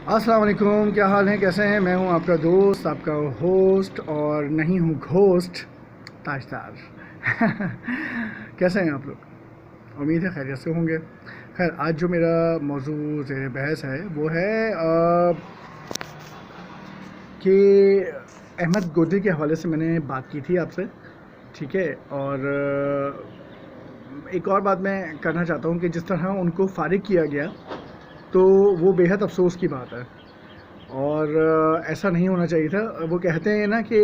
अस्सलाम वालेकुम, क्या हाल है, कैसे हैं। मैं हूं आपका दोस्त, आपका होस्ट और नहीं हूं घोस्ट, ताजदार। कैसे हैं आप लोग? उम्मीद है खैरियत से होंगे। खैर, आज जो मेरा मौजू ज़ेर बहस है वो है कि अहमद गोदरी के हवाले से मैंने बात की थी आपसे, ठीक है। और एक और बात मैं करना चाहता हूँ कि जिस तरह उनको फ़ारिग किया गया तो वो बेहद अफसोस की बात है। और ऐसा नहीं होना चाहिए था। वो कहते हैं ना कि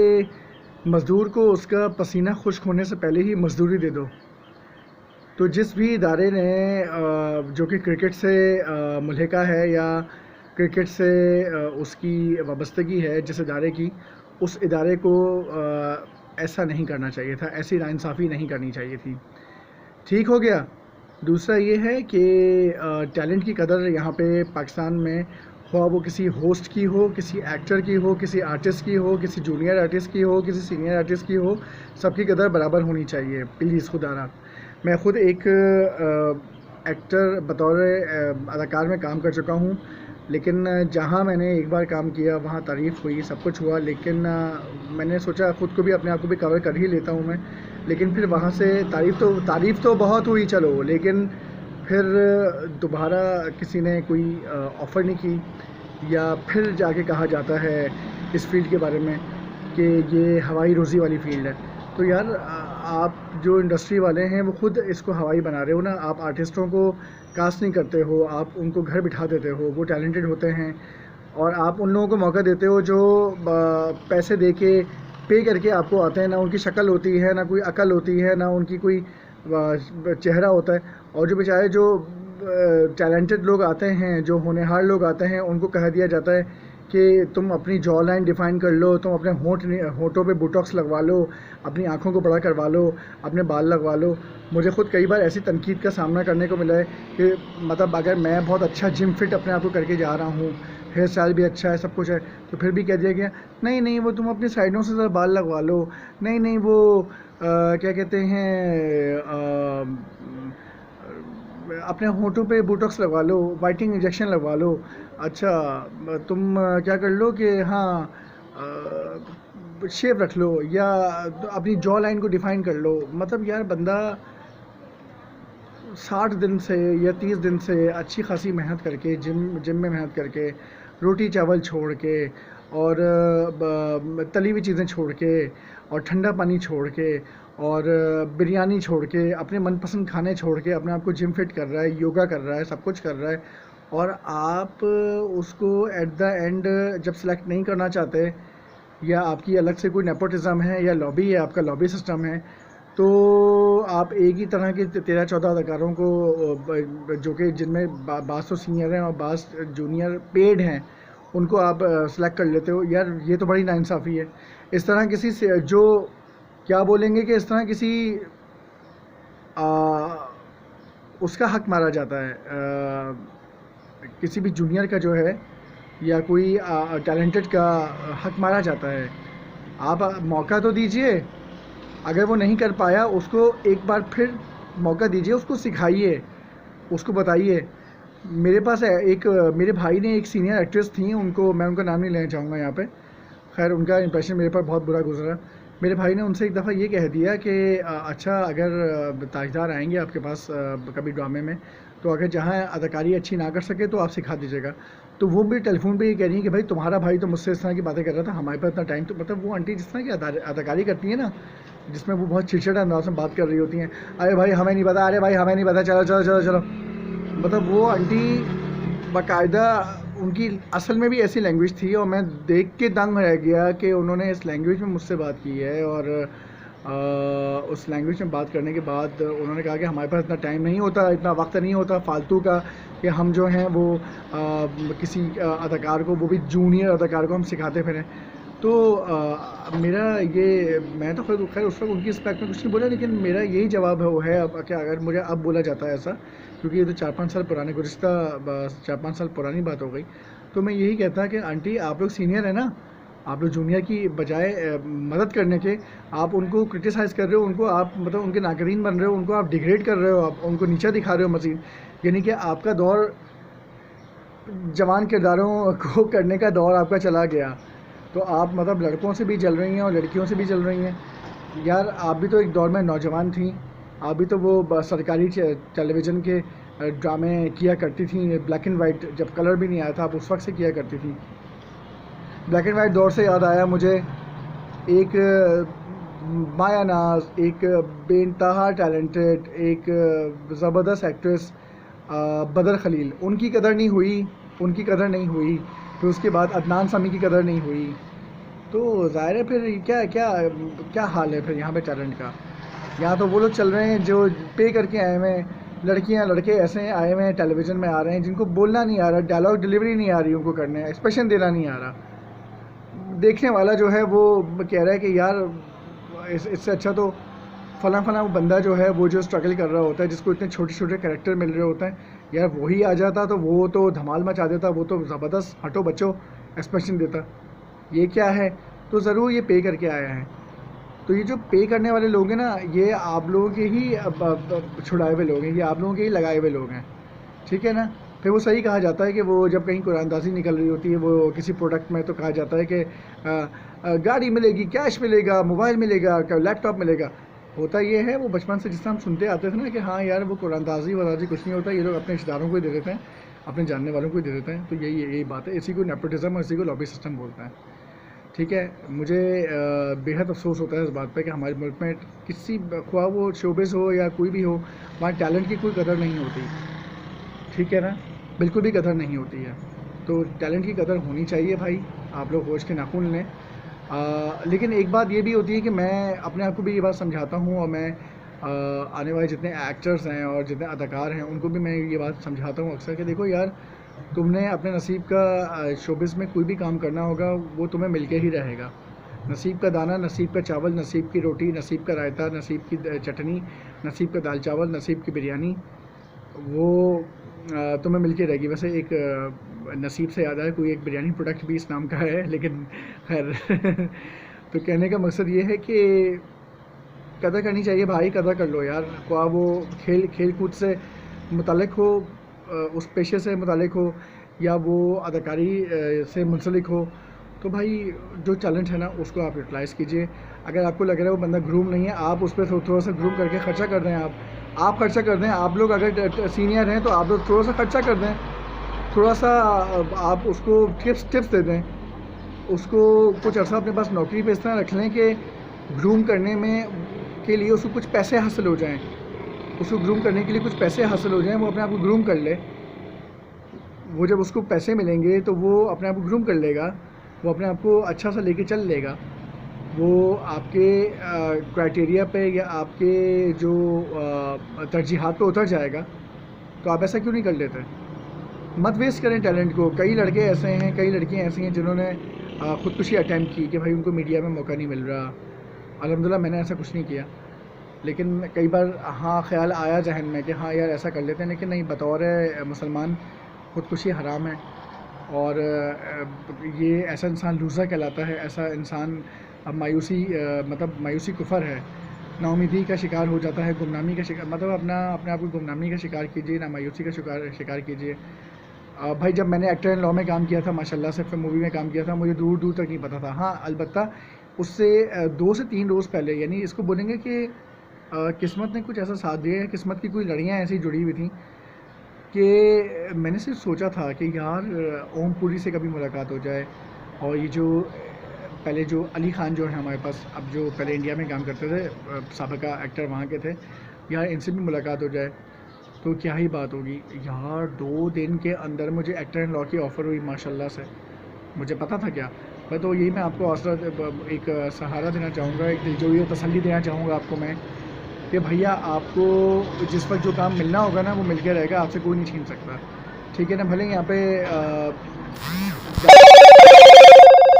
मज़दूर को उसका पसीना खुश्क होने से पहले ही मज़दूरी दे दो। तो जिस भी इदारे ने जो कि क्रिकेट से मुल्हिका है या क्रिकेट से उसकी वाबस्तगी है जिस इदारे की, उस इदारे को ऐसा नहीं करना चाहिए था, ऐसी नाइंसाफ़ी नहीं करनी चाहिए थी। ठीक हो गया। दूसरा ये है कि टैलेंट की कदर यहाँ पे पाकिस्तान में, ख्वाह वो किसी होस्ट की हो, किसी एक्टर की हो, किसी आर्टिस्ट की हो, किसी जूनियर आर्टिस्ट की हो, किसी सीनियर आर्टिस्ट की हो, सबकी कदर बराबर होनी चाहिए, प्लीज़ खुदारा। मैं ख़ुद एक एक्टर बतौर अदाकार में काम कर चुका हूँ, लेकिन जहाँ मैंने एक बार काम किया वहाँ तारीफ़ हुई, सब कुछ हुआ, लेकिन मैंने सोचा ख़ुद को भी, अपने आप को भी कवर कर ही लेता हूँ मैं। लेकिन फिर वहाँ से तारीफ़ तो बहुत हुई चलो, लेकिन फिर दोबारा किसी ने कोई ऑफ़र नहीं की, या फिर जाके कहा जाता है इस फ़ील्ड के बारे में कि ये हवाई रोज़ी वाली फ़ील्ड है। तो यार, आप जो इंडस्ट्री वाले हैं वो ख़ुद इसको हवाई बना रहे हो ना। आप आर्टिस्टों को कास्ट नहीं करते हो, आप उनको घर बिठा देते हो, वो टैलेंटेड होते हैं, और आप उन लोगों को मौका देते हो जो पैसे दे के पे करके आपको आते हैं। ना उनकी शक्ल होती है, ना कोई अकल होती है, ना उनकी कोई चेहरा होता है। और जो बेचारे जो टैलेंटेड लोग आते हैं, जो होनहार लोग आते हैं, उनको कह दिया जाता है कि तुम अपनी जॉ लाइन डिफ़ाइन कर लो, तुम अपने होठों पे बोटॉक्स लगवा लो, अपनी आँखों को बड़ा करवा लो, अपने बाल लगवा लो। मुझे ख़ुद कई बार ऐसी तनकीद का सामना करने को मिला है कि मतलब अगर मैं बहुत अच्छा जिम फिट अपने आप को करके जा रहा हूँ, हेयर स्टाइल भी अच्छा है, सब कुछ है, तो फिर भी कह दिया गया नहीं नहीं वो तुम अपनी साइडों से ज़रा बाल लगवा लो, नहीं नहीं वो क्या कहते हैं अपने होठों पे बोटॉक्स लगवा लो, वाइटनिंग इंजेक्शन लगवा लो। अच्छा, तुम क्या कर लो कि हाँ शेव रख लो, या अपनी जॉ लाइन को डिफ़ाइन कर लो। मतलब यार, बंदा 60 दिन से या 30 दिन से अच्छी खासी मेहनत करके, जिम में मेहनत करके, रोटी चावल छोड़ के, और तली हुई चीज़ें छोड़ के, और ठंडा पानी छोड़ के, और बिरयानी छोड़ के, अपने मनपसंद खाने छोड़ के अपने आप को जिम फिट कर रहा है, योगा कर रहा है, सब कुछ कर रहा है, और आप उसको एट द एंड जब सेलेक्ट नहीं करना चाहते, या आपकी अलग से कोई नेपोटिज़म है या लॉबी है, आपका लॉबी सिस्टम है, तो आप एक ही तरह के 13-14 अदाकारों को जो कि जिनमें बास तो सीनियर हैं और बास जूनियर पेड हैं, उनको आप सेलेक्ट कर लेते हो। यार, ये तो बड़ी नाइंसाफ़ी है। इस तरह किसी से जो क्या बोलेंगे कि इस तरह किसी उसका हक मारा जाता है, किसी भी जूनियर का जो है, या कोई टैलेंटेड का हक मारा जाता है। आप मौका तो दीजिए, अगर वो नहीं कर पाया उसको एक बार फिर मौका दीजिए, उसको सिखाइए, उसको बताइए। मेरे पास मेरे भाई ने एक सीनियर एक्ट्रेस थी, उनको मैं उनका नाम नहीं लेना चाहूँगा यहाँ पे। खैर, उनका इंप्रेशन मेरे पर बहुत बुरा गुजरा। मेरे भाई ने उनसे एक दफ़ा ये कह दिया कि अच्छा, अगर ताजदार आएंगे आपके पास कभी ड्रामे में, तो अगर जहाँ अदाकारी अच्छी ना कर सके तो आप सिखा दीजिएगा। तो वो भी टेलीफोन पे ये कह रही है कि भाई, तुम्हारा भाई तो मुझसे इस तरह की बातें कर रहा था, हमारे पास इतना टाइम तो, मतलब वो आंटी जिस तरह की अदाकारी करती है ना, जिसमें वो बहुत चिड़चिड़ा अंदाज में बात कर रही होती हैं, अरे भाई हमें नहीं पता, अरे भाई हमें नहीं पता, चलो चलो चलो चलो। मतलब वो आंटी बाकायदा, उनकी असल में भी ऐसी लैंग्वेज थी, और मैं देख के दंग रह गया कि उन्होंने इस लैंग्वेज में मुझसे बात की है। और उस लैंग्वेज में बात करने के बाद उन्होंने कहा कि हमारे पास इतना टाइम नहीं होता, इतना वक्त नहीं होता फालतू का, कि हम जो हैं वो किसी अदाकार को, वो भी जूनियर अदाकार को हम सिखाते फिरें। तो मैं तो खैर उस वक्त उनकी रिस्पेक्ट में कुछ नहीं बोला, लेकिन मेरा यही जवाब है अब, कि अगर मुझे अब बोला जाता है ऐसा, क्योंकि ये तो 4-5 साल पुराने, गुज़िश्ता 4-5 साल पुरानी बात हो गई, तो मैं यही कहता कि आंटी, आप लोग सीनियर हैं ना, आप लोग जूनियर की बजाय मदद करने के, आप उनको क्रिटिसाइज़ कर रहे हो, उनको आप मतलब उनके नाकरीन बन रहे हो, उनको आप डिग्रेड कर रहे हो, आप उनको नीचा दिखा रहे हो मज़ीद। यानी कि आपका दौर जवान किरदारों को करने का दौर आपका चला गया, तो आप मतलब लड़कों से भी जल रही हैं और लड़कियों से भी जल रही हैं। यार आप भी तो एक दौर में नौजवान थी, आप भी तो वो सरकारी टेलीविज़न के ड्रामे किया करती थी, ब्लैक एंड वाइट, जब कलर भी नहीं आया था आप उस वक्त से किया करती थी। ब्लैक एंड वाइट दौर से याद आया मुझे एक माया नाज, एक बेइंतहा टैलेंटेड, एक ज़बरदस्त एक्ट्रेस बदर खलील, उनकी कदर नहीं हुई, उनकी कदर नहीं हुई। फिर उसके बाद अदनान सामी की कदर नहीं हुई। तो ज़ाहिर है फिर क्या क्या क्या हाल है फिर यहाँ पे टैलेंट का। यहाँ तो वो लोग चल रहे हैं जो पे करके आए हुए हैं, लड़कियाँ लड़के ऐसे आए हुए हैं टेलीविज़न में आ रहे हैं जिनको बोलना नहीं आ रहा, डायलॉग डिलीवरी नहीं आ रही उनको करने, एक्सप्रेशन देना नहीं आ रहा। देखने वाला जो है वो कह रहा है कि यार इससे अच्छा तो फला वो बंदा जो है वो जो स्ट्रगल कर रहा होता है, जिसको इतने छोटे छोटे कैरेक्टर मिल रहे होते हैं, यार वही आ जाता तो वो तो धमाल मचा देता, वो तो ज़बरदस्त हटो बच्चों एक्सप्रेशन देता। ये क्या है, तो ज़रूर ये पे करके आया है। तो ये जो पे करने वाले लोग हैं ना, ये आप लोगों के ही छुड़ाए हुए लोग हैं, ये आप लोगों के ही लगाए हुए लोग हैं, ठीक है ना। फिर वो सही कहा जाता है कि वो जब कहीं कुरानदाजी निकल रही होती है वो किसी प्रोडक्ट में, तो कहा जाता है कि गाड़ी मिलेगी, कैश मिलेगा, मोबाइल मिलेगा, लैपटॉप मिलेगा। होता ये है, वो बचपन से जिस तरह हम सुनते आते थे ना कि हाँ यार वो कुरानदाजी वराजी कुछ नहीं होता, ये लोग अपने रिश्तेदारों को ही दे देते हैं, अपने जानने वालों को ही दे देते हैं। तो यही बात है, इसी को नेपोटिज्म और इसी को लॉबी सिस्टम बोलते हैं, ठीक है। मुझे बेहद अफसोस होता है इस बात पे कि हमारे मुल्क में किसी ख्वाह वो शोबिस हो या कोई भी हो, वहाँ टैलेंट की कोई कदर नहीं होती, ठीक है ना, बिल्कुल भी कदर नहीं होती है। तो टैलेंट की कदर होनी चाहिए भाई, आप लोग होश के नाखून लें। लेकिन एक बात ये भी होती है कि मैं अपने आप को भी ये बात समझाता हूँ, और मैं आने वाले जितने एक्टर्स हैं और जितने अदाकार हैं उनको भी मैं ये बात समझाता हूँ अक्सर कि देखो यार, तुमने अपने नसीब का शोबिस में कोई भी काम करना होगा, वो तुम्हें मिलके ही रहेगा। नसीब का दाना, नसीब का चावल, नसीब की रोटी, नसीब का रायता, नसीब की चटनी, नसीब का दाल चावल, नसीब की बिरयानी, वो तुम्हें मिलके रहेगी। वैसे एक नसीब से याद आया, कोई एक बिरयानी प्रोडक्ट भी इस नाम का है, लेकिन खैर तो कहने का मकसद ये है कि कदर करनी चाहिए भाई, कदर कर लो यार। ख्वाह वो खेल कूद से मुतालिक हो, उस पेशे से मुतालिक हो, या वो अदाकारी से मुंसलिक हो, तो भाई जो टैलेंट है ना उसको आप यूटिलाइज़ कीजिए। अगर आपको लग रहा है वो बंदा ग्रूम नहीं है, आप उस पर थोड़ा सा ग्रूम करके ख़र्चा कर दें। आप खर्चा कर दें, आप लोग अगर सीनियर हैं तो आप लोग थोड़ा सा खर्चा कर दें, थोड़ा सा आप उसको टिप्स दे दें, उसको कुछ अर्सा अपने पास नौकरी पे इस तरह रख लें कि ग्रूम करने में के लिए उसको कुछ पैसे हासिल हो जाएं, उसको ग्रूम करने के लिए कुछ पैसे हासिल हो जाएं, वो अपने आप को ग्रूम कर ले। वो जब उसको पैसे मिलेंगे तो वो अपने आप को ग्रूम कर लेगा, वो अपने आप को अच्छा सा लेके चल लेगा, वो आपके क्राइटेरिया पे या आपके जो तरजीहात पे उतर जाएगा। तो आप ऐसा क्यों नहीं कर लेते? मत वेस्ट करें टैलेंट को। कई लड़के ऐसे हैं, कई लड़कियां ऐसी हैं जिन्होंने ख़ुदकुशी अटैम्प्ट की कि भाई उनको मीडिया में मौका नहीं मिल रहा। अल्हम्दुलिल्लाह मैंने ऐसा कुछ नहीं किया, लेकिन कई बार हाँ ख़्याल आया जहन में कि हाँ यार ऐसा कर लेते हैं, लेकिन नहीं, बतौर मुसलमान ख़ुदकुशी हराम है, और ये ऐसा इंसान लूज़र कहलाता है, ऐसा इंसान मायूसी मतलब मायूसी कुफ़र है, नाउमीदी का शिकार हो जाता है, गुमनामी का शिकार, मतलब अपने आप को गुमनामी का शिकार कीजिए, ना मायूसी का शिकार कीजिए। भाई जब मैंने एक्टर इन लॉ में काम किया था, माशाल्लाह से फिल्म मूवी में काम किया था, मुझे दूर दूर तक नहीं पता था। हाँ अलबत्ता उससे 2 से 3 रोज़ पहले, यानी इसको बोलेंगे कि किस्मत ने कुछ ऐसा साथ दिया है, किस्मत की कोई लड़ियाँ ऐसी जुड़ी हुई थी कि मैंने सिर्फ सोचा था कि यार ओम पुरी से कभी मुलाकात हो जाए, और ये जो पहले जो अली ख़ान जो है हमारे पास, अब जो पहले इंडिया में काम करते थे, साबिका एक्टर वहाँ के थे, यार इनसे भी मुलाकात हो जाए तो क्या ही बात होगी। यार 2 दिन के अंदर मुझे एक्टर इन लॉ की ऑफ़र हुई माशाल्लाह से। मुझे पता था क्या, तो यही मैं आपको एक सहारा देना चाहूँगा, एक दिलजोई और तसल्ली देना चाहूँगा आपको मैं, कि भैया आपको जिस वक्त जो काम मिलना होगा ना वो मिल के रहेगा, आपसे कोई नहीं छीन सकता, ठीक है ना। भले यहाँ पे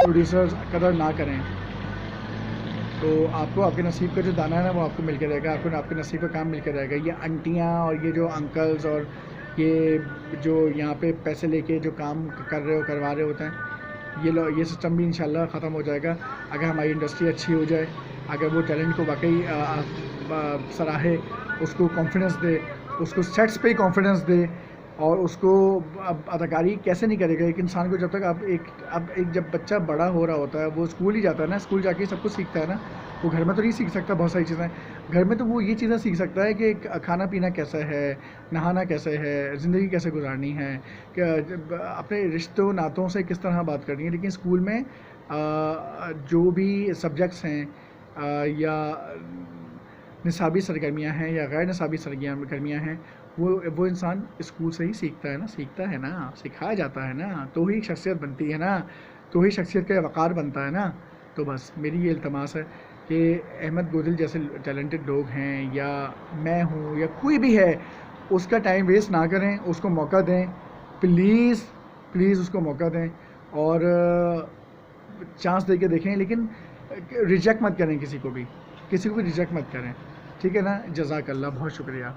प्रोड्यूसर्स कदर ना करें, तो आपको आपके नसीब का जो दाना है ना वो आपको मिल के रहेगा, आपको आपके नसीब का काम मिल के रहेगा। ये आंटियाँ और ये जो अंकल्स और ये जो यहाँ पे पैसे लेके जो काम करवा रहे होते हैं, ये सिस्टम भी इंशाल्लाह ख़त्म हो जाएगा अगर हमारी इंडस्ट्री अच्छी हो जाए, अगर वो टैलेंट को वाकई सराहे, उसको कॉन्फिडेंस दे, उसको सेट्स पे ही कॉन्फिडेंस दे और उसको अब अदाकारी कैसे नहीं करेगा एक इंसान को, जब तक अब एक जब बच्चा बड़ा हो रहा होता है वो स्कूल ही जाता है ना, स्कूल जाके सब कुछ सीखता है ना, वो घर में तो नहीं सीख सकता बहुत सारी चीज़ें। घर में तो वो ये चीज़ें सीख सकता है कि खाना पीना कैसे है, नहाना कैसे है, ज़िंदगी कैसे गुजारनी है, अपने रिश्तों नातों से किस तरह बात करनी है। लेकिन स्कूल में जो भी सब्जेक्ट्स हैं या निसाबी सरगर्मियाँ हैं या गैर निसाबी सरगर्मियाँ हैं, वो इंसान स्कूल से ही सीखता है ना, सिखाया जाता है ना, तो ही शख्सियत बनती है ना, तो ही शख्सियत का वक़ार बनता है ना। तो बस मेरी ये इल्तमास है कि अहमद गोदिल जैसे टैलेंटेड लोग हैं या मैं हूँ या कोई भी है, उसका टाइम वेस्ट ना करें, उसको मौका दें, प्लीज़ प्लीज़ उसको मौका दें और चांस दे के देखें। लेकिन रिजेक्ट मत करें किसी को भी रिजेक्ट मत करें, ठीक है ना। जज़ाकल्लाह, बहुत शुक्रिया।